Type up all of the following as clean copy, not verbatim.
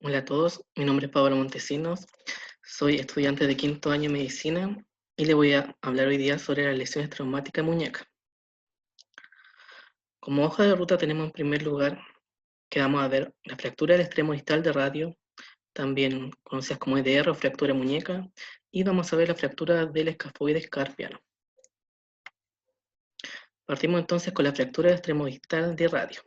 Hola a todos, mi nombre es Pablo Montesinos, soy estudiante de quinto año de medicina y le voy a hablar hoy día sobre las lesiones traumáticas de muñeca. Como hoja de ruta tenemos en primer lugar que vamos a ver la fractura del extremo distal de radio, también conocidas como EDR o fractura muñeca, y vamos a ver la fractura del escafoides carpiano. Partimos entonces con la fractura del extremo distal de radio.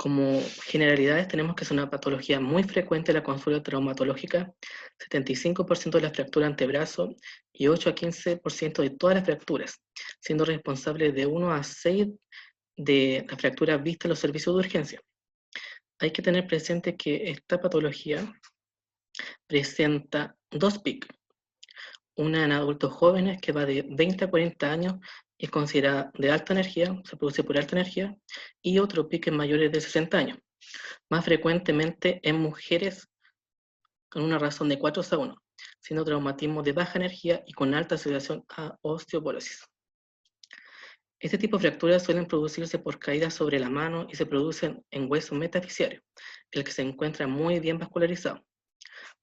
Como generalidades tenemos que es una patología muy frecuente en la consulta traumatológica, 75% de las fracturas antebrazo y 8 a 15% de todas las fracturas, siendo responsable de 1 a 6 de las fracturas vistas en los servicios de urgencia. Hay que tener presente que esta patología presenta dos picos, una en adultos jóvenes que va de 20 a 40 años y es considerada de alta energía, se produce por alta energía, y otro pico en mayores de 60 años. Más frecuentemente en mujeres con una razón de 4-1, siendo traumatismo de baja energía y con alta asociación a osteoporosis. Este tipo de fracturas suelen producirse por caídas sobre la mano y se producen en hueso metafisiario, el que se encuentra muy bien vascularizado.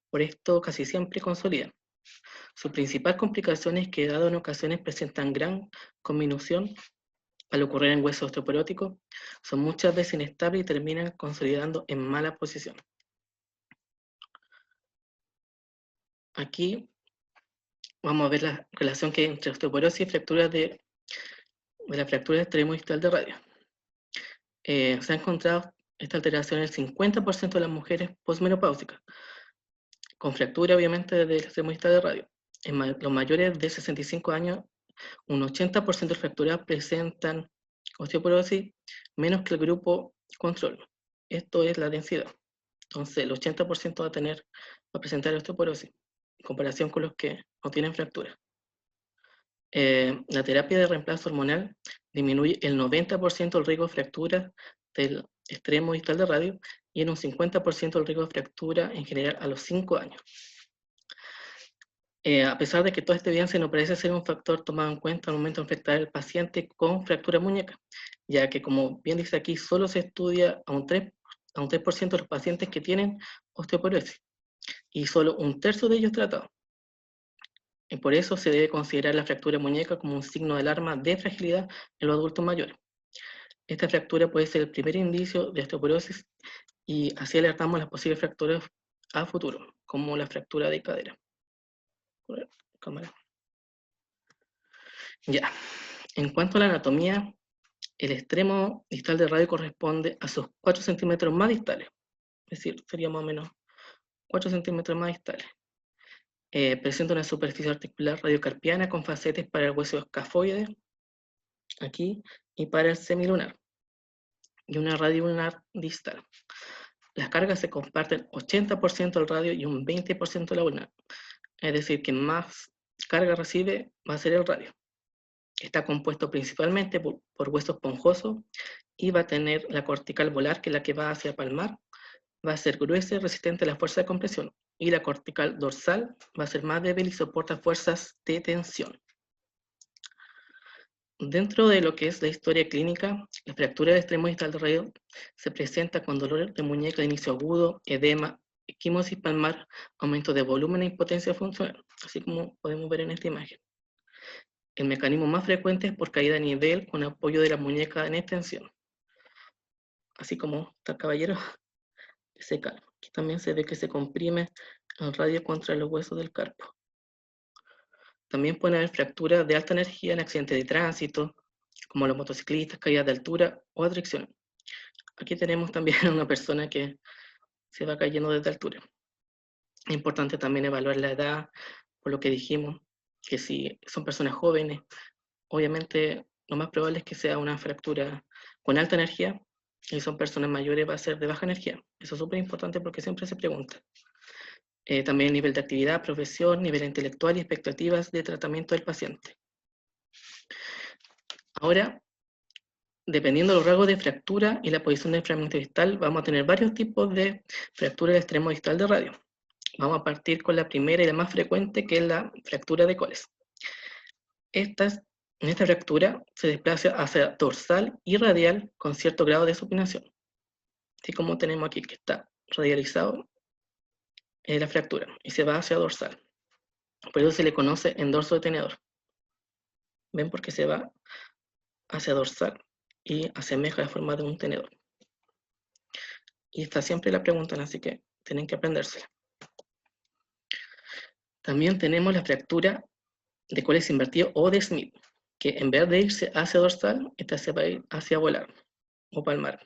Por esto casi siempre consolidan. Su principal complicación es que dado en ocasiones presentan gran conminución al ocurrir en hueso osteoporótico, son muchas veces inestables y terminan consolidando en mala posición. Aquí vamos a ver la relación que hay entre osteoporosis y fracturas de la fractura extremo distal de radio. Se ha encontrado esta alteración en el 50% de las mujeres postmenopáusicas, con fractura obviamente del extremo distal de radio. En los mayores de 65 años, un 80% de fracturas presentan osteoporosis, menos que el grupo control. Esto es la densidad. Entonces, el 80% va a presentar osteoporosis, en comparación con los que no tienen fractura. La terapia de reemplazo hormonal disminuye el 90% el riesgo de fractura del extremo distal de radio y en un 50% el riesgo de fractura en general a los 5 años. A pesar de que toda esta evidencia no parece ser un factor tomado en cuenta al momento de infectar al paciente con fractura muñeca, ya que como bien dice aquí, solo se estudia a un 3% de los pacientes que tienen osteoporosis y solo un tercio de ellos tratados. Y por eso se debe considerar la fractura muñeca como un signo de alarma de fragilidad en los adultos mayores. Esta fractura puede ser el primer indicio de osteoporosis y así alertamos las posibles fracturas a futuro, como la fractura de cadera. Cámara. Ya, en cuanto a la anatomía, el extremo distal de radio corresponde a sus 4 centímetros más distales, es decir, sería más o menos 4 centímetros más distales. Presenta una superficie articular radiocarpiana con facetes para el hueso escafoide, aquí, y para el semilunar, y una radiolunar distal. Las cargas se comparten 80% al radio y un 20% a la ulnar. Es decir, quien más carga recibe va a ser el radio. Está compuesto principalmente por hueso esponjoso y va a tener la cortical volar, que es la que va hacia palmar, va a ser gruesa y resistente a la fuerza de compresión. Y la cortical dorsal va a ser más débil y soporta fuerzas de tensión. Dentro de lo que es la historia clínica, la fractura del extremo distal del radio se presenta con dolor de muñeca de inicio agudo, edema, equimosis palmar, aumento de volumen e impotencia funcional, así como podemos ver en esta imagen. El mecanismo más frecuente es por caída a nivel con apoyo de la muñeca en extensión. Así como está el caballero, se cae. Aquí también se ve que se comprime el radio contra los huesos del carpo. También pueden haber fracturas de alta energía en accidentes de tránsito, como los motociclistas, caídas de altura o adicción. Aquí tenemos también a una persona que se va cayendo desde altura. Es importante también evaluar la edad, por lo que dijimos, que si son personas jóvenes, obviamente lo más probable es que sea una fractura con alta energía, y si son personas mayores va a ser de baja energía. Eso es súper importante porque siempre se pregunta. También nivel de actividad, profesión, nivel intelectual y expectativas de tratamiento del paciente. Ahora, dependiendo de los rasgos de fractura y la posición del fragmento distal, vamos a tener varios tipos de fractura del extremo distal de radio. Vamos a partir con la primera y la más frecuente, que es la fractura de coles. En esta fractura se desplaza hacia dorsal y radial con cierto grado de supinación. Así como tenemos aquí que está radializado la fractura y se va hacia dorsal. Por eso se le conoce endorso de tenedor. ¿Ven? Porque se va hacia dorsal y asemeja la forma de un tenedor. Y esta siempre la preguntan, así que tienen que aprendérsela. También tenemos la fractura de coles invertido o de Smith, que en vez de irse hacia dorsal, esta se va a ir hacia volar o palmar.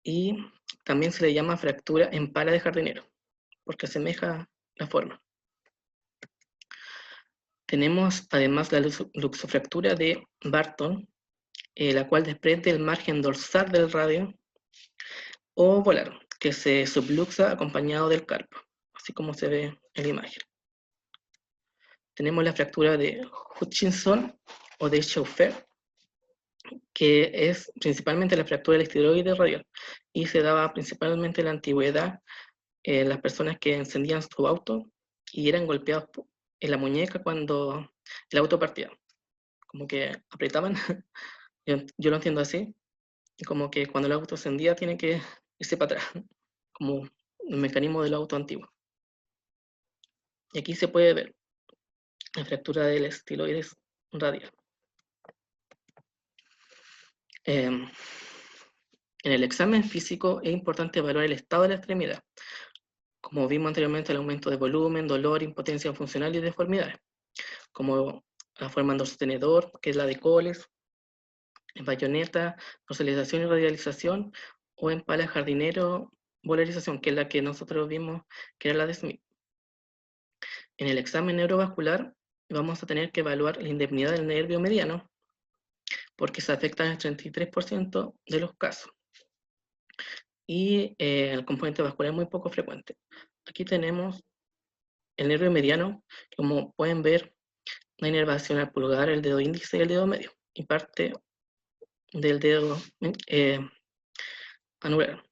Y también se le llama fractura en pala de jardinero, porque asemeja la forma. Tenemos además la luxofractura de Barton, la cual desprende el margen dorsal del radio, o volar, que se subluxa acompañado del carpo, así como se ve en la imagen. Tenemos la fractura de Hutchinson o de Schaufer, que es principalmente la fractura del esteroide radial, y se daba principalmente en la antigüedad en las personas que encendían su auto y eran golpeados en la muñeca cuando el auto partía. Como que apretaban, yo lo entiendo así, y como que cuando el auto encendía tiene que irse para atrás, como el mecanismo del auto antiguo. Y aquí se puede ver la fractura del estiloides radial. En el examen físico es importante evaluar el estado de la extremidad. Como vimos anteriormente, el aumento de volumen, dolor, impotencia funcional y deformidades, como la forma en dorsotenedor, que es la de Coles, en bayoneta, dorsalización y radialización, o en pala jardinero, volarización, que es la que nosotros vimos que era la de Smith. En el examen neurovascular vamos a tener que evaluar la indemnidad del nervio mediano, porque se afecta en el 33% de los casos. Y el componente vascular es muy poco frecuente. Aquí tenemos el nervio mediano, como pueden ver, la inervación al pulgar, el dedo índice y el dedo medio, y parte del dedo anular.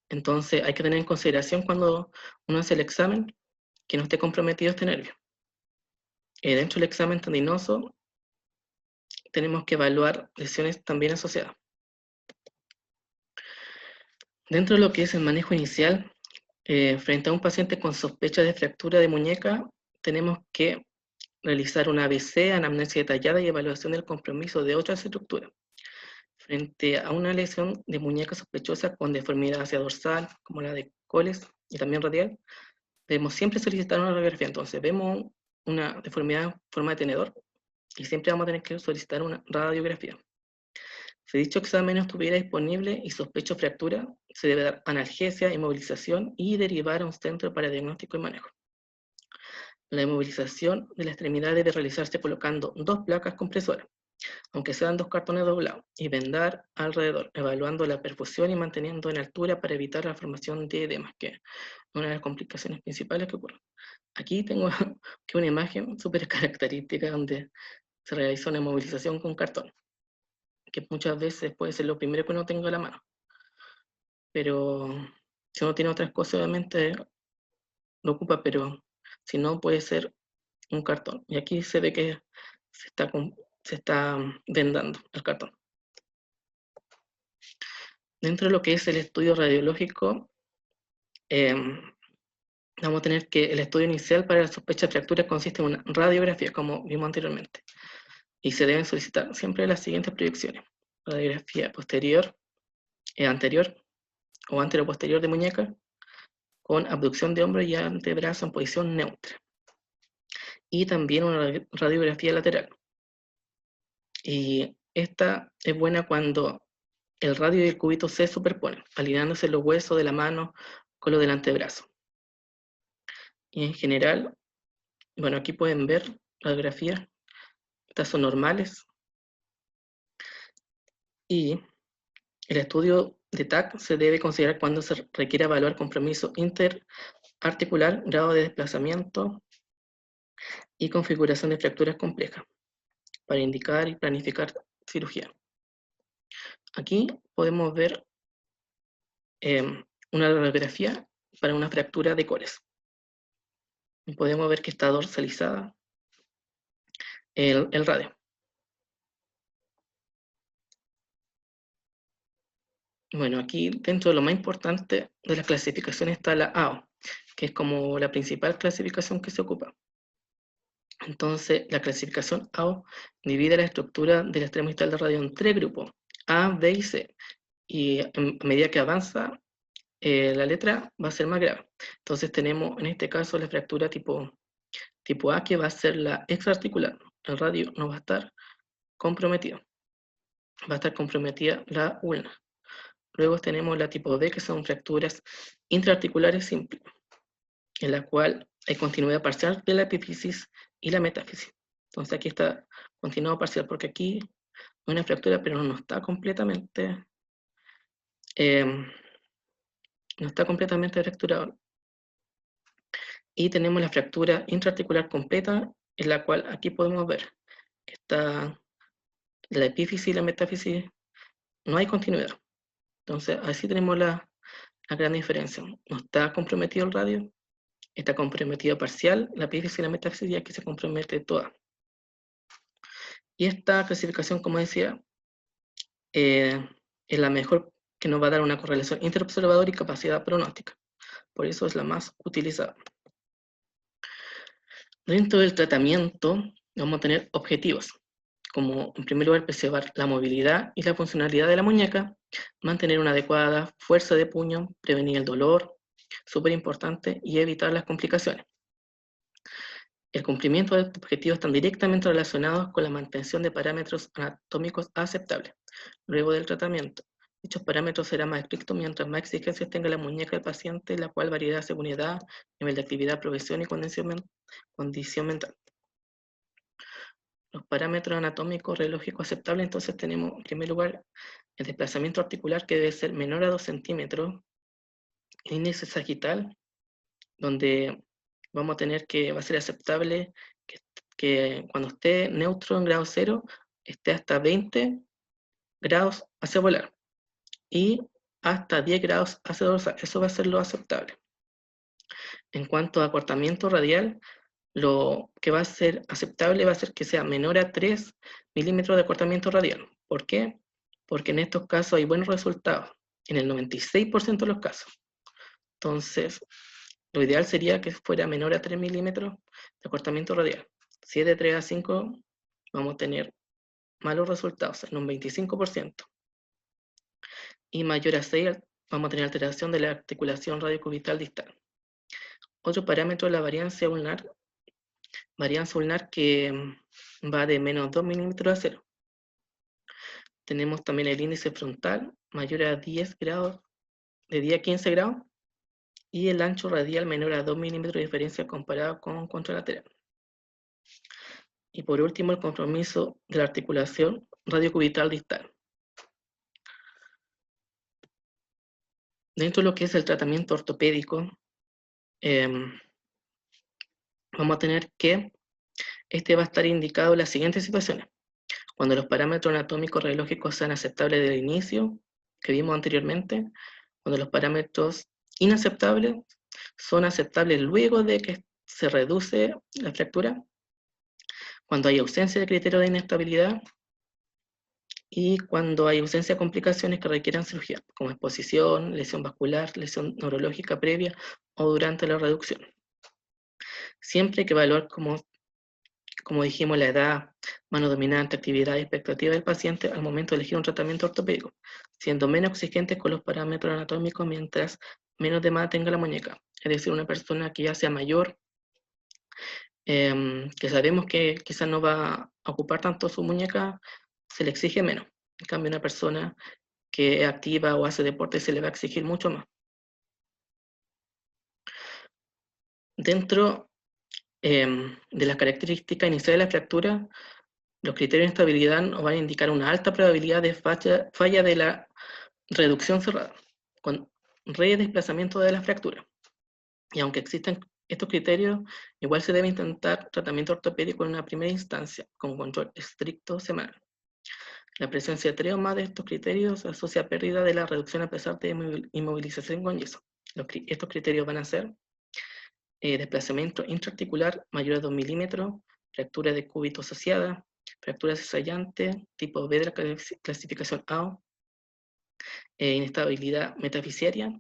Entonces hay que tener en consideración cuando uno hace el examen que no esté comprometido este nervio. Dentro del examen tendinoso tenemos que evaluar lesiones también asociadas. Dentro de lo que es el manejo inicial, frente a un paciente con sospecha de fractura de muñeca, tenemos que realizar una ABC, anamnesia detallada y evaluación del compromiso de otras estructuras. Frente a una lesión de muñeca sospechosa con deformidad hacia dorsal, como la de Coles y también radial, debemos siempre solicitar una radiografía. Entonces, vemos una deformidad en forma de tenedor y siempre vamos a tener que solicitar una radiografía. Si dicho examen no estuviera disponible y sospecho fractura, se debe dar analgesia, inmovilización y derivar a un centro para diagnóstico y manejo. La inmovilización de la extremidad debe realizarse colocando 2 placas compresoras, aunque sean 2 cartones doblados, y vendar alrededor, evaluando la perfusión y manteniendo en altura para evitar la formación de edemas, que es una de las complicaciones principales que ocurren. Aquí tengo una imagen súper característica donde se realizó una inmovilización con cartón, que muchas veces puede ser lo primero que uno tenga a la mano. Pero si uno tiene otras cosas, obviamente lo ocupa, pero si no, puede ser un cartón. Y aquí se ve que se está vendando el cartón. Dentro de lo que es el estudio radiológico, vamos a tener que el estudio inicial para la sospecha de fractura consiste en una radiografía, como vimos anteriormente. Y se deben solicitar siempre las siguientes proyecciones: radiografía posterior, anterior o anteroposterior de muñeca, con abducción de hombro y antebrazo en posición neutra. Y también una radiografía lateral. Y esta es buena cuando el radio y el cúbito se superponen, alineándose los huesos de la mano con los del antebrazo. Y en general, bueno, aquí pueden ver radiografías, estas son normales. Y el estudio de TAC se debe considerar cuando se requiere evaluar compromiso interarticular, grado de desplazamiento y configuración de fracturas complejas, para indicar y planificar cirugía. Aquí podemos ver una radiografía para una fractura de Coles. Podemos ver que está dorsalizada el radio. Bueno, aquí dentro de lo más importante de la clasificación está la AO, que es como la principal clasificación que se ocupa. Entonces, la clasificación AO divide la estructura del extremo distal del radio en tres grupos, A, B y C. Y a medida que avanza, la letra va a ser más grave. Entonces tenemos en este caso la fractura tipo A, que va a ser la extraarticular. El radio no va a estar comprometido. Va a estar comprometida la ulna. Luego tenemos la tipo B, que son fracturas intraarticulares simples, en la cual hay continuidad parcial de la epífisis y la metáfisis. Entonces aquí está continuado parcial, porque aquí hay una fractura, pero no está completamente, no está completamente fracturado. Y tenemos la fractura intraarticular completa, en la cual aquí podemos ver que está la epífisis y la metáfisis, no hay continuidad. Entonces así tenemos la gran diferencia. No está comprometido el radio, está comprometido parcial, la epífisis y la metáfisis, y aquí se compromete toda. Y esta clasificación, como decía, es la mejor, que nos va a dar una correlación interobservador y capacidad pronóstica. Por eso es la más utilizada. Dentro del tratamiento vamos a tener objetivos, como en primer lugar preservar la movilidad y la funcionalidad de la muñeca, mantener una adecuada fuerza de puño, prevenir el dolor, súper importante, y evitar las complicaciones. El cumplimiento de estos objetivos están directamente relacionados con la mantención de parámetros anatómicos aceptables luego del tratamiento. Dichos parámetros serán más estrictos mientras más exigencias tenga la muñeca del paciente, la cual variará según edad, nivel de actividad, profesión y condición mental. Los parámetros anatómicos radiológicos aceptables, entonces tenemos en primer lugar el desplazamiento articular, que debe ser menor a 2 centímetros, el índice sagital, donde vamos a tener que va a ser aceptable que cuando esté neutro en grado 0, esté hasta 20 grados hacia volar y hasta 10 grados hacia dorsal. Eso va a ser lo aceptable. En cuanto a acortamiento radial, lo que va a ser aceptable va a ser que sea menor a 3 milímetros de acortamiento radial. ¿Por qué? Porque en estos casos hay buenos resultados, en el 96% de los casos. Entonces, lo ideal sería que fuera menor a 3 milímetros de acortamiento radial. Si es de 3 a 5, vamos a tener malos resultados, en un 25%. Y mayor a 6, vamos a tener alteración de la articulación radiocubital distal. Otro parámetro es la varianza ulnar que va de menos 2 milímetros a 0. Tenemos también el índice frontal, mayor a 10 grados, de 10 a 15 grados, y el ancho radial menor a 2 milímetros de diferencia comparado con contralateral. Y por último, el compromiso de la articulación radiocubital distal. Dentro de lo que es el tratamiento ortopédico, vamos a tener que este va a estar indicado en las siguientes situaciones. Cuando los parámetros anatómicos radiológicos sean aceptables desde el inicio, que vimos anteriormente, cuando los parámetros inaceptables son aceptables luego de que se reduce la fractura, cuando hay ausencia de criterio de inestabilidad y cuando hay ausencia de complicaciones que requieran cirugía, como exposición, lesión vascular, lesión neurológica previa o durante la reducción. Siempre hay que evaluar, como dijimos, la edad, mano dominante, actividad y expectativa del paciente al momento de elegir un tratamiento ortopédico, siendo menos exigentes con los parámetros anatómicos mientras menos demanda tenga la muñeca. Es decir, una persona que ya sea mayor, que sabemos que quizás no va a ocupar tanto su muñeca, se le exige menos. En cambio, una persona que es activa o hace deporte se le va a exigir mucho más. Dentro de las características iniciales de la fractura, los criterios de estabilidad nos van a indicar una alta probabilidad de falla de la reducción cerrada, con redesplazamiento de la fractura. Y aunque existen estos criterios, igual se debe intentar tratamiento ortopédico en una primera instancia, con control estricto semanal. La presencia de 3 o más de estos criterios se asocia a pérdida de la reducción a pesar de inmovilización con yeso. Estos criterios van a ser desplazamiento intraarticular mayor a 2 milímetros, fractura de cúbito asociada, fractura cesallante, tipo B de la clasificación AO, inestabilidad metafisiaria,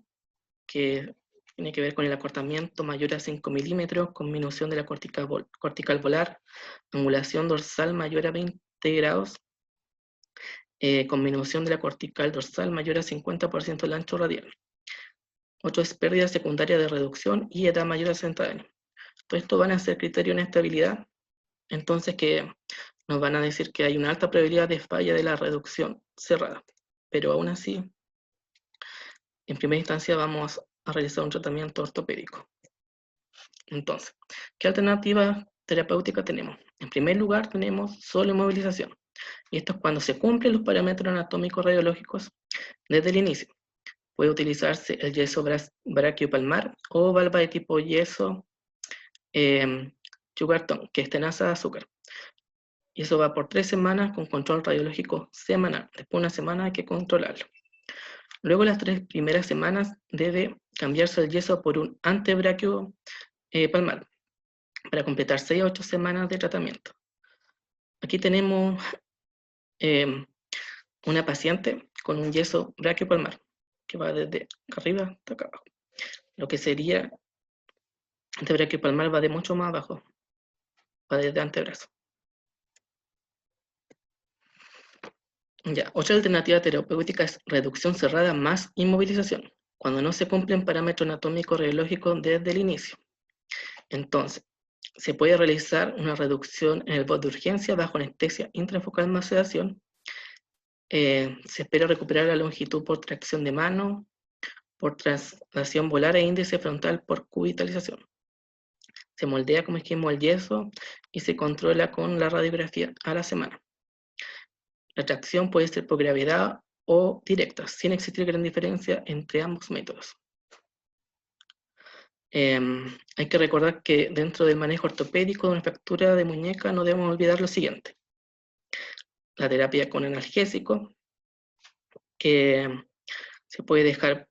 que tiene que ver con el acortamiento mayor a 5 milímetros, con disminución de la cortical volar, angulación dorsal mayor a 20 grados, con disminución de la cortical dorsal mayor a 50% del ancho radial. Otro es pérdida secundaria de reducción y edad mayor a 60 años. Todo esto van a ser criterios de inestabilidad, entonces que nos van a decir que hay una alta probabilidad de falla de la reducción cerrada. Pero aún así, en primera instancia vamos a realizar un tratamiento ortopédico. Entonces, ¿qué alternativa terapéutica tenemos? En primer lugar, tenemos solo inmovilización. Y esto es cuando se cumplen los parámetros anatómicos radiológicos desde el inicio. Puede utilizarse el yeso brachiopalmar o valva de tipo yeso Sugarton, que es tenaza de azúcar. Y eso va por 3 semanas con control radiológico semanal. Después de una semana hay que controlarlo. Luego las 3 primeras semanas debe cambiarse el yeso por un antebraquio palmar para completar 6 a 8 semanas de tratamiento. Aquí tenemos una paciente con un yeso brachiopalmar que va desde arriba hasta acá abajo. Lo que sería antebrachiopalmar va de mucho más abajo, va desde antebrazo. Ya, otra alternativa terapéutica es reducción cerrada más inmovilización, cuando no se cumplen parámetros anatómicos radiológicos desde el inicio. Entonces, se puede realizar una reducción en el bot de urgencia bajo anestesia intrafocal más sedación. Se espera recuperar la longitud por tracción de mano, por traslación volar e índice frontal por cubitalización. Se moldea como esquema el yeso y se controla con la radiografía a la semana. La tracción puede ser por gravedad o directa, sin existir gran diferencia entre ambos métodos. Hay que recordar que dentro del manejo ortopédico de una fractura de muñeca no debemos olvidar lo siguiente. La terapia con analgésico, que se puede dejar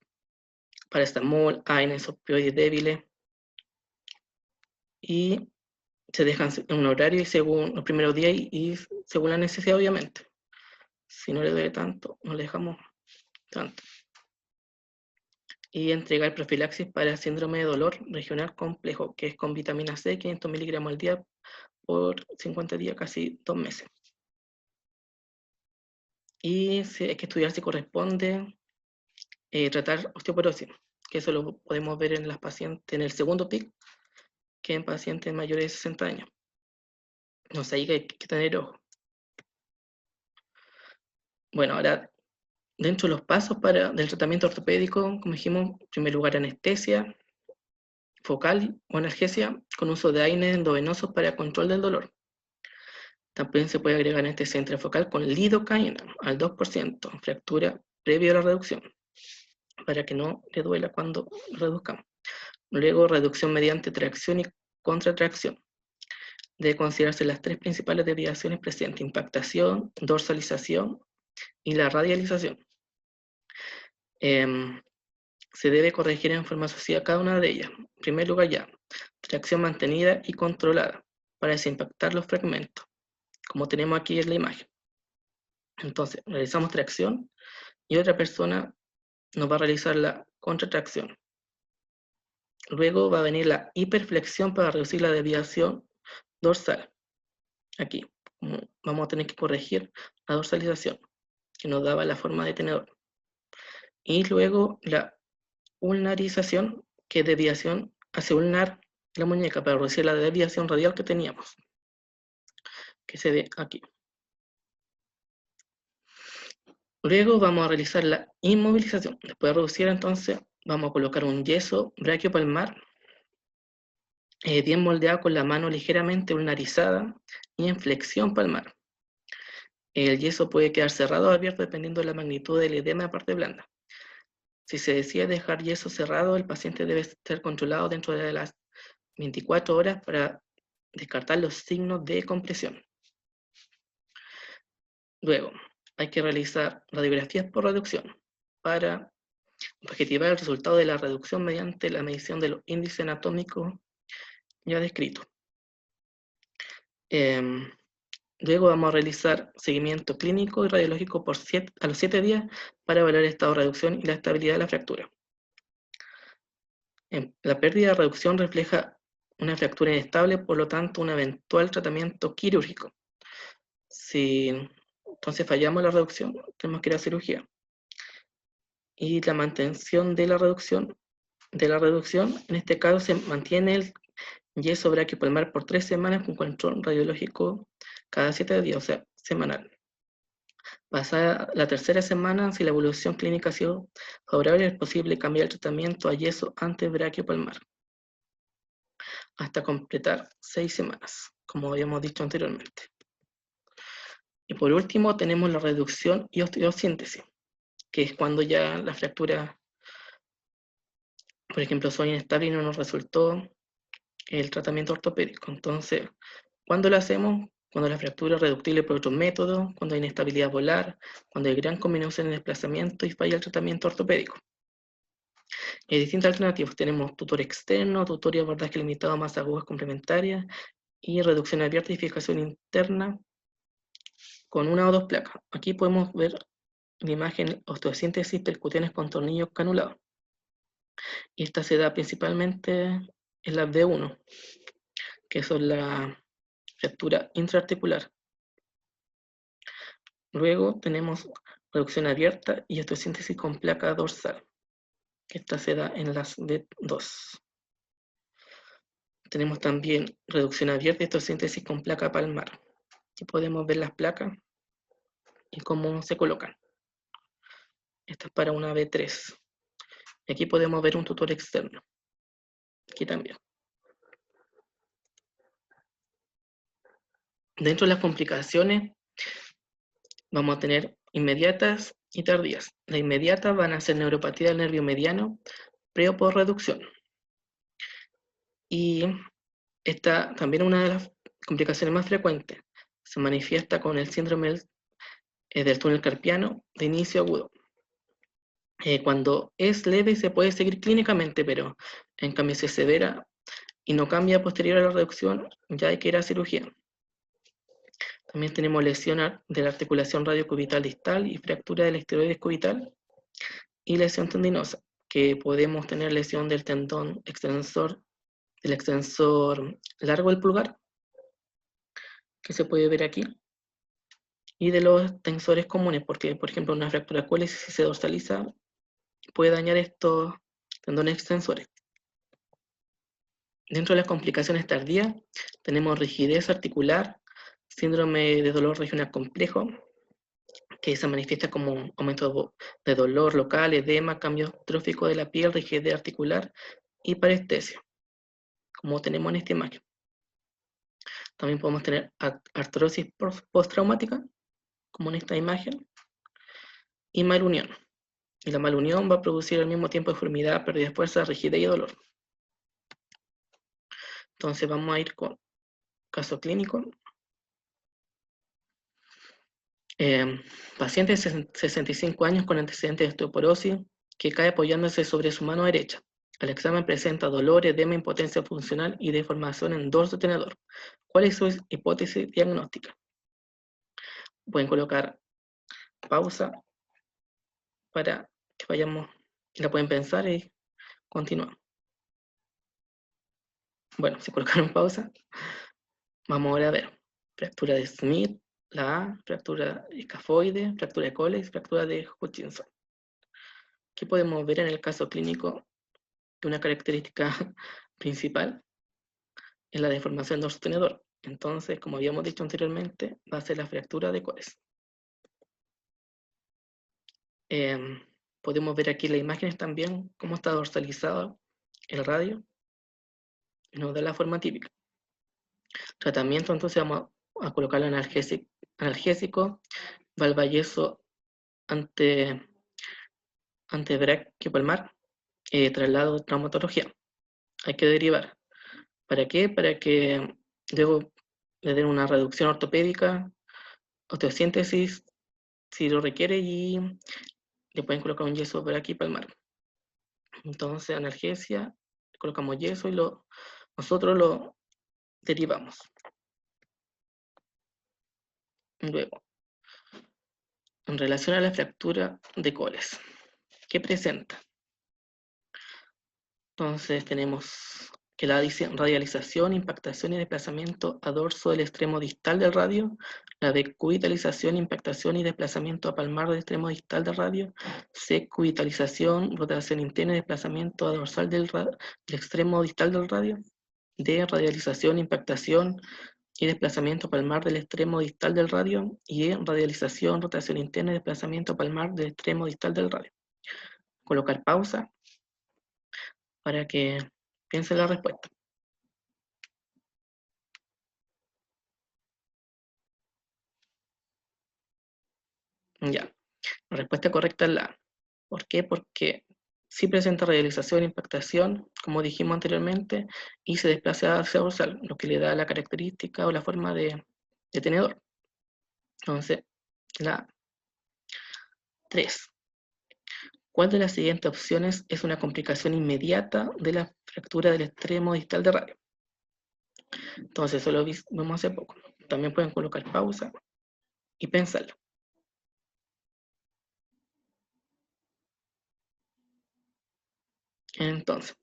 paracetamol, AINES, opioides débiles, y se dejan en un horario y según los primeros días y según la necesidad, obviamente. Si no le duele tanto, no le dejamos tanto. Y entregar profilaxis para síndrome de dolor regional complejo, que es con vitamina C, 500 miligramos al día por 50 días, casi 2 meses. Y hay que estudiar si corresponde tratar osteoporosis, que eso lo podemos ver en las pacientes, en el segundo PIC, que en pacientes mayores de 60 años. No sé, ahí hay que tener ojo. Bueno, ahora, dentro de los pasos del tratamiento ortopédico, como dijimos, en primer lugar anestesia focal o analgesia con uso de AINES endovenosos para control del dolor. También se puede agregar anestesia intrafocal con lidocaína al 2%, fractura previo a la reducción, para que no le duela cuando reduzcamos. Luego, reducción mediante tracción y contratracción. Debe considerarse las 3 principales desviaciones presentes: impactación, dorsalización y la radialización. Se debe corregir en forma sucesiva cada una de ellas. En primer lugar, ya, tracción mantenida y controlada para desimpactar los fragmentos, como tenemos aquí en la imagen. Entonces, realizamos tracción y otra persona nos va a realizar la contratracción. Luego va a venir la hiperflexión para reducir la desviación dorsal. Aquí vamos a tener que corregir la dorsalización, que nos daba la forma de tenedor. Y luego la ulnarización, que es desviación hacia ulnar la muñeca para reducir la desviación radial que teníamos, que se ve aquí. Luego vamos a realizar la inmovilización. Después de reducir, entonces, vamos a colocar un yeso brachiopalmar bien moldeado con la mano ligeramente ulnarizada y en flexión palmar. El yeso puede quedar cerrado o abierto dependiendo de la magnitud del edema de parte blanda. Si se decide dejar yeso cerrado, el paciente debe ser controlado dentro de las 24 horas para descartar los signos de compresión. Luego, hay que realizar radiografías por reducción para objetivar el resultado de la reducción mediante la medición de los índices anatómicos ya descritos. Luego vamos a realizar seguimiento clínico y radiológico a los 7 días para evaluar el estado de reducción y la estabilidad de la fractura. La pérdida de reducción refleja una fractura inestable, por lo tanto, un eventual tratamiento quirúrgico. Si entonces fallamos la reducción, tenemos que ir a cirugía. Y la mantención de la reducción, en este caso se mantiene el yeso braquiopulmar por 3 semanas con control radiológico cada 7 días, o sea, semanal. Pasada la tercera semana, si la evolución clínica ha sido favorable, es posible cambiar el tratamiento a yeso antebraquiopulmar hasta completar 6 semanas, como habíamos dicho anteriormente. Y por último tenemos la reducción y osteosíntesis, que es cuando ya la fractura, por ejemplo, son inestable y no nos resultó el tratamiento ortopédico. Entonces, ¿cuándo lo hacemos? Cuando la fractura es reductible por otros métodos, cuando hay inestabilidad polar, cuando hay gran combinación de desplazamiento y falla el tratamiento ortopédico. Hay distintas alternativas. Tenemos tutor externo, tutor y abordaje limitado a masas agudas complementarias y reducción abierta y fijación interna con una o dos placas. Aquí podemos ver la imagen osteosíntesis percutaneas con tornillos canulados. Y esta se da principalmente en la D1, que son la fractura intraarticular. Luego tenemos reducción abierta y osteosíntesis con placa dorsal, que esta se da en las D2. Tenemos también reducción abierta y osteosíntesis con placa palmar. Aquí podemos ver las placas y cómo se colocan. Esta es para una B3. Aquí podemos ver un tutor externo. Aquí también. Dentro de las complicaciones vamos a tener inmediatas y tardías. Las inmediatas van a ser neuropatía del nervio mediano, pre o por reducción. Y esta también es una de las complicaciones más frecuentes. Se manifiesta con el síndrome del túnel carpiano de inicio agudo. Cuando es leve se puede seguir clínicamente, pero en cambio si es severa y no cambia posterior a la reducción, ya hay que ir a cirugía. También tenemos lesión de la articulación radiocubital distal y fractura del esteroides cubital y lesión tendinosa, que podemos tener lesión del tendón extensor, del extensor largo del pulgar, que se puede ver aquí, y de los tensores comunes, porque por ejemplo una fractura cólice si se dorsaliza puede dañar estos tendones extensores. Dentro de las complicaciones tardías tenemos rigidez articular, síndrome de dolor regional complejo, que se manifiesta como un aumento de dolor local, edema, cambio trófico de la piel, rigidez articular y parestesia, como tenemos en esta imagen. También podemos tener artrosis postraumática, como en esta imagen, y malunión. Y la malunión va a producir al mismo tiempo deformidad, pérdida de fuerza, rigidez y dolor. Entonces vamos a ir con caso clínico. Paciente de 65 años con antecedentes de osteoporosis que cae apoyándose sobre su mano derecha. El examen presenta dolor, edema, impotencia funcional y deformación en dorso tenedor. ¿Cuál es su hipótesis diagnóstica? Pueden colocar pausa para que vayamos, la pueden pensar y continuar. Bueno, si colocaron pausa, vamos ahora a ver. Fractura de Smith, la A, fractura escafoide, fractura de Colex, fractura de Hutchinson. ¿Qué podemos ver en el caso clínico? Que una característica principal es la deformación del sostenedor. Entonces, como habíamos dicho anteriormente, va a ser la fractura de Coles. Podemos ver aquí las imágenes también, cómo está dorsalizado el radio, y nos da la forma típica. Tratamiento, entonces vamos a colocarlo analgésico, valvayeso antebraquiopulmar, traslado de traumatología. Hay que derivar. ¿Para qué? Para que luego le den una reducción ortopédica, osteosíntesis, si lo requiere, y le pueden colocar un yeso braquiopulmar. Entonces, analgesia, colocamos yeso y nosotros lo derivamos. Luego, en relación a la fractura de coles, ¿qué presenta? Entonces tenemos que la radialización, impactación y desplazamiento a dorso del extremo distal del radio, la decubitalización, impactación y desplazamiento a palmar del extremo distal del radio, secubitalización, rotación interna y desplazamiento a dorsal del extremo distal del radio, D, radialización, impactación y desplazamiento palmar del extremo distal del radio, y E, radialización, rotación interna y desplazamiento palmar del extremo distal del radio. Colocar pausa para que piense la respuesta. Ya, la respuesta correcta es la A. ¿Por qué? Porque sí presenta radialización e impactación, como dijimos anteriormente, y se desplaza hacia dorsal, lo que le da la característica o la forma de tenedor. Entonces, la 3. ¿Cuál de las siguientes opciones es una complicación inmediata de la fractura del extremo distal de radio? Entonces, eso lo vimos hace poco. También pueden colocar pausa y pensarlo. Entonces,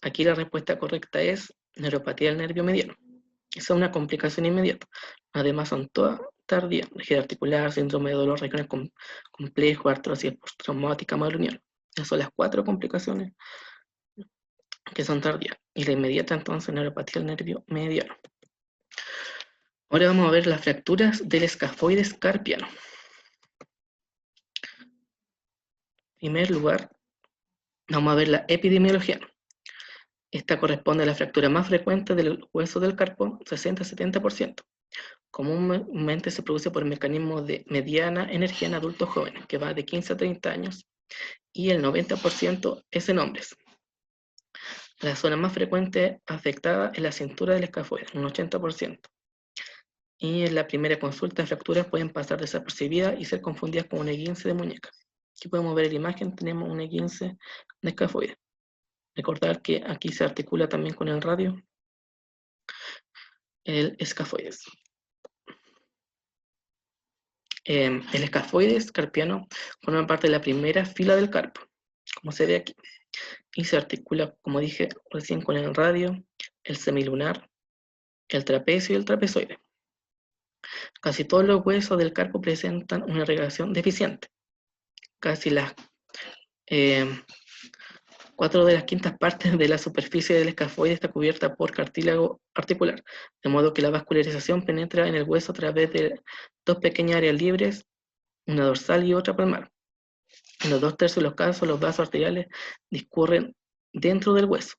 aquí la respuesta correcta es neuropatía del nervio mediano. Esa es una complicación inmediata. Además, son todas tardías: rigidez articular, síndrome de dolor regional complejo, artrosis postraumática, malunión. Esas son las 4 complicaciones que son tardías. Y la inmediata, entonces, neuropatía del nervio mediano. Ahora vamos a ver las fracturas del escafoides carpiano. En primer lugar, vamos a ver la epidemiología. Esta corresponde a la fractura más frecuente del hueso del carpo, 60-70%. Comúnmente se produce por mecanismos de mediana energía en adultos jóvenes, que va de 15 a 30 años, y el 90% es en hombres. La zona más frecuente afectada es la cintura del escafoide, un 80%. Y en la primera consulta, las fracturas pueden pasar desapercibidas y ser confundidas con un esguince de muñeca. Aquí podemos ver en la imagen, tenemos un esguince de escafoide. Recordar que aquí se articula también con el radio el escafoides. El escafoides carpiano forma parte de la primera fila del carpo, como se ve aquí, y se articula, como dije recién, con el radio, el semilunar, el trapecio y el trapezoide. Casi todos los huesos del carpo presentan una irrigación deficiente. Casi las 4 de las quintas partes de la superficie del escafoide está cubierta por cartílago articular, de modo que la vascularización penetra en el hueso a través de 2 pequeñas áreas libres, una dorsal y otra palmar. En los 2/3 de los casos, los vasos arteriales discurren dentro del hueso,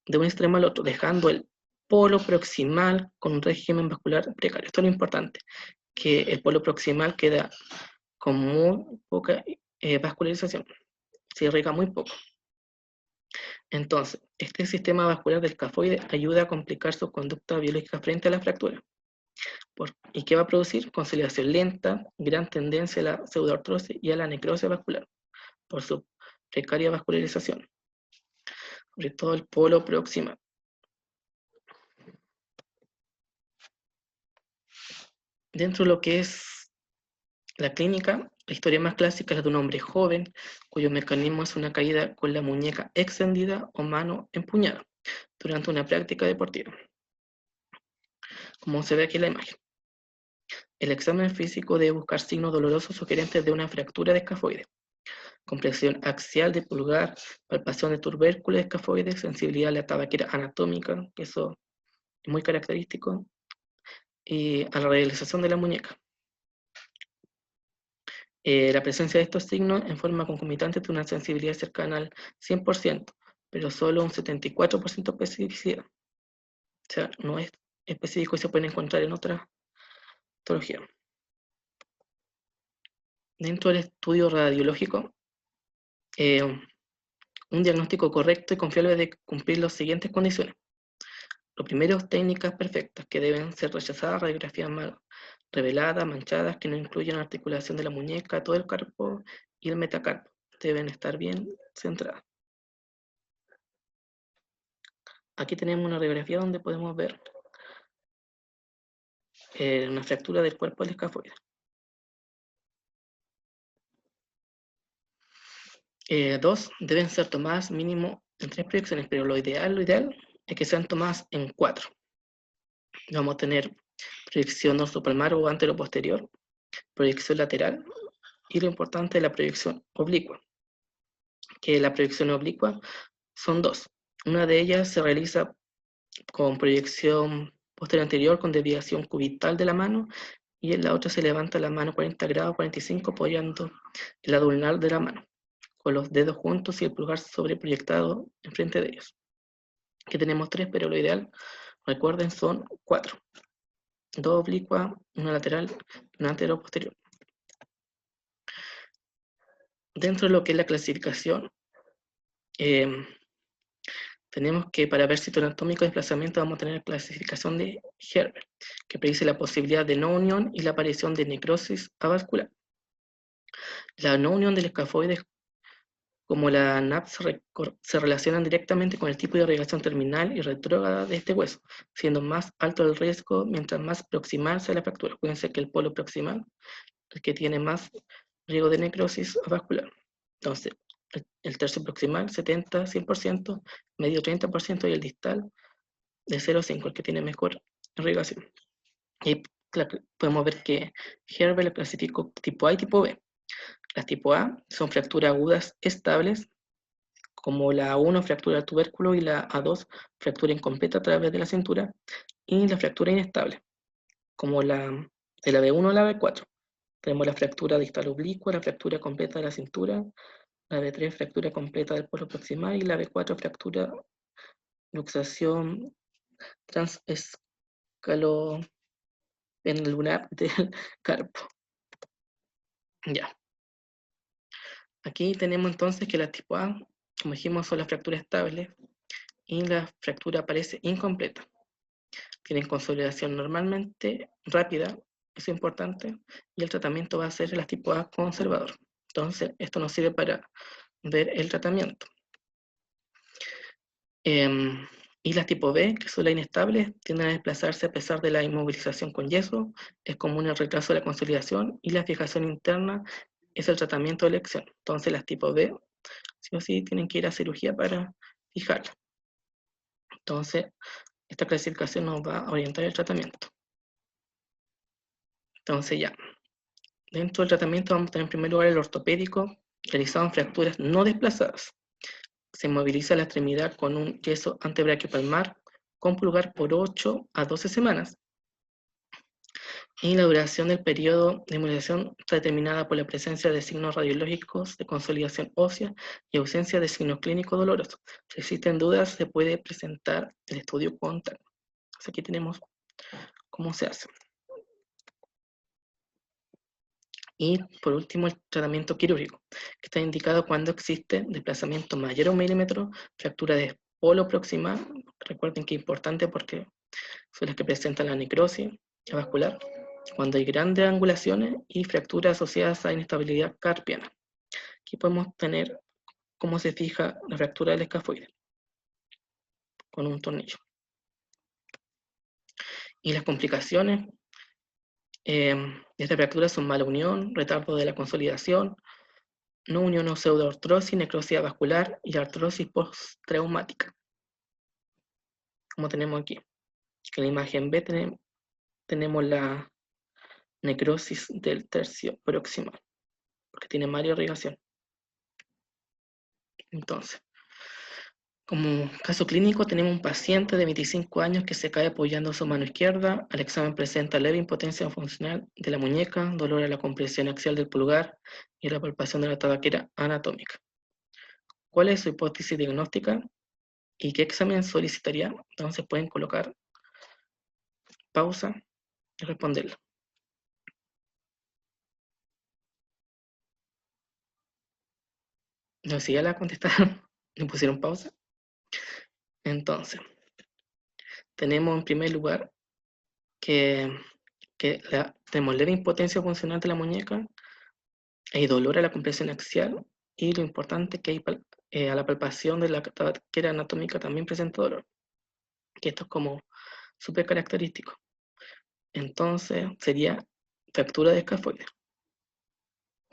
de un extremo al otro, dejando el polo proximal con un régimen vascular precario. Esto es lo importante, que el polo proximal queda con muy poca vascularización, se irriga muy poco. Entonces, este sistema vascular del escafoide ayuda a complicar su conducta biológica frente a la fractura. ¿Y qué va a producir? Consolidación lenta, gran tendencia a la pseudoartrosis y a la necrosis vascular, por su precaria vascularización, sobre todo el polo proximal. Dentro de lo que es la clínica, la historia más clásica es la de un hombre joven, cuyo mecanismo es una caída con la muñeca extendida o mano empuñada durante una práctica deportiva, como se ve aquí en la imagen. El examen físico debe buscar signos dolorosos sugerentes de una fractura de escafoide: compresión axial de pulgar, palpación de tubérculo de escafoide, sensibilidad a la tabaquera anatómica, que eso es muy característico, y a la realización de la muñeca. La presencia de estos signos en forma concomitante tiene una sensibilidad cercana al 100%, pero solo un 74% de especificidad. O sea, no es específico y se puede encontrar en otra patología. Dentro del estudio radiológico, un diagnóstico correcto y confiable debe cumplir las siguientes condiciones. Lo primero, técnicas perfectas, que deben ser rechazadas, radiografías mal reveladas, manchadas, que no incluyan articulación de la muñeca, todo el carpo y el metacarpo. Deben estar bien centradas. Aquí tenemos una radiografía donde podemos ver una fractura del cuerpo del escafoide. 2, deben ser tomadas mínimo en 3 proyecciones, pero lo ideal es que sean tomadas en 4. Vamos a tener proyección dorsopalmar o antero-posterior, proyección lateral, y lo importante es la proyección oblicua, que la proyección oblicua son 2. Una de ellas se realiza con proyección posterior anterior con desviación cubital de la mano, y en la otra se levanta la mano 40 grados, 45, apoyando el lado ulnar de la mano, con los dedos juntos y el pulgar sobreproyectado enfrente de ellos. Aquí tenemos 3, pero lo ideal, recuerden, son 4. 2 oblicuas, una lateral, una antero-posterior. Dentro de lo que es la clasificación, tenemos que para ver sitio anatómico de desplazamiento vamos a tener la clasificación de Herbert, que predice la posibilidad de no unión y la aparición de necrosis avascular. La no unión del escafoide como la NAP se relacionan directamente con el tipo de irrigación terminal y retrógrada de este hueso, siendo más alto el riesgo mientras más proximal sea la fractura. Acuérdense que el polo proximal es el que tiene más riesgo de necrosis avascular. Entonces, el tercio proximal 70, 100%, medio 30% y el distal de 0 a 5, el que tiene mejor irrigación. Y podemos ver que Herbert lo clasificó tipo A y tipo B. Las tipo A son fracturas agudas estables, como la A1 fractura del tubérculo y la A2 fractura incompleta a través de la cintura, y la fractura inestable, como la de la B1 a la B4. Tenemos la fractura distal oblicua, la fractura completa de la cintura, la B3 fractura completa del polo proximal y la B4 fractura luxación transescalopendular del carpo. Ya. Aquí tenemos entonces que la tipo A, como dijimos, son las fracturas estables y la fractura aparece incompleta. Tienen consolidación normalmente rápida, eso es importante, y el tratamiento va a ser el tipo A conservador. Entonces, esto nos sirve para ver el tratamiento. Y las tipo B, que son las inestables, tienden a desplazarse a pesar de la inmovilización con yeso, es común el retraso de la consolidación y la fijación interna es el tratamiento de elección. Entonces las tipo B, sí o sí, tienen que ir a cirugía para fijarla. Entonces, esta clasificación nos va a orientar el tratamiento. Entonces ya, dentro del tratamiento vamos a tener en primer lugar el ortopédico, realizado en fracturas no desplazadas. Se moviliza la extremidad con un yeso antebraquiopalmar con pulgar por 8 a 12 semanas. Y la duración del periodo de inmovilización está determinada por la presencia de signos radiológicos de consolidación ósea y ausencia de signos clínicos dolorosos. Si existen dudas, se puede presentar el estudio CONTACT. Aquí tenemos cómo se hace. Y por último, el tratamiento quirúrgico, que está indicado cuando existe desplazamiento mayor a 1 milímetro, fractura de polo proximal, recuerden que es importante porque son las que presentan la necrosis vascular, cuando hay grandes angulaciones y fracturas asociadas a inestabilidad carpiana. Aquí podemos tener cómo se fija la fractura del escafoide con un tornillo. Y las complicaciones de esta fractura son mala unión, retardo de la consolidación, no unión o pseudoartrosis, necrosis vascular y artrosis postraumática. Como tenemos aquí. En la imagen B tenemos la necrosis del tercio proximal, porque tiene mala irrigación. Entonces, como caso clínico tenemos un paciente de 25 años que se cae apoyando su mano izquierda. Al examen presenta leve impotencia funcional de la muñeca, dolor a la compresión axial del pulgar y la palpación de la tabaquera anatómica. ¿Cuál es su hipótesis diagnóstica y qué examen solicitaría? Entonces pueden colocar pausa y responderla. No, si ya la contestaron, le pusieron pausa. Entonces, tenemos en primer lugar que tenemos leve impotencia funcional de la muñeca, hay dolor a la compresión axial y lo importante es que hay, a la palpación de la tabaquera anatómica también presenta dolor, que esto es como súper característico. Entonces sería fractura de escafoide.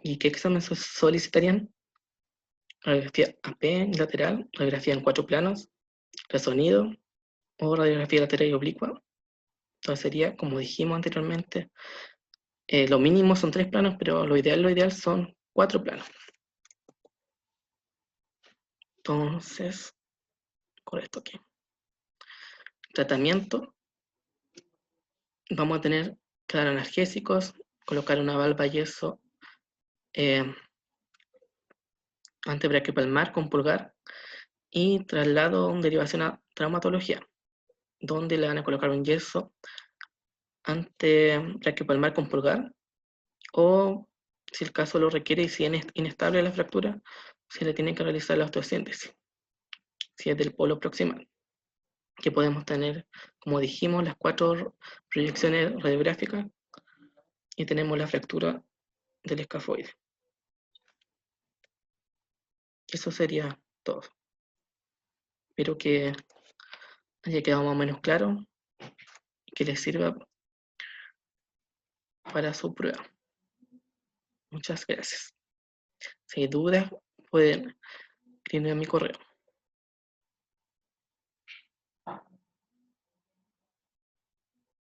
¿Y qué examen solicitarían? Radiografía AP lateral, radiografía en 4 planos, resonido o radiografía lateral y oblicua. Entonces sería, como dijimos anteriormente, lo mínimo son 3 planos, pero lo ideal son 4 planos. Entonces, con esto aquí. Tratamiento. Vamos a tener que dar analgésicos, colocar una valva yeso antebraquiopalmar con pulgar y traslado en derivación a traumatología, donde le van a colocar un yeso antebraquiopalmar con pulgar, o si el caso lo requiere y si es inestable la fractura, se le tiene que realizar la osteosíntesis, si es del polo proximal, que podemos tener, como dijimos, las 4 proyecciones radiográficas y tenemos la fractura del escafoide. Eso sería todo. Espero que haya quedado más o menos claro y que les sirva para su prueba. Muchas gracias. Si hay dudas, pueden escribirme a mi correo.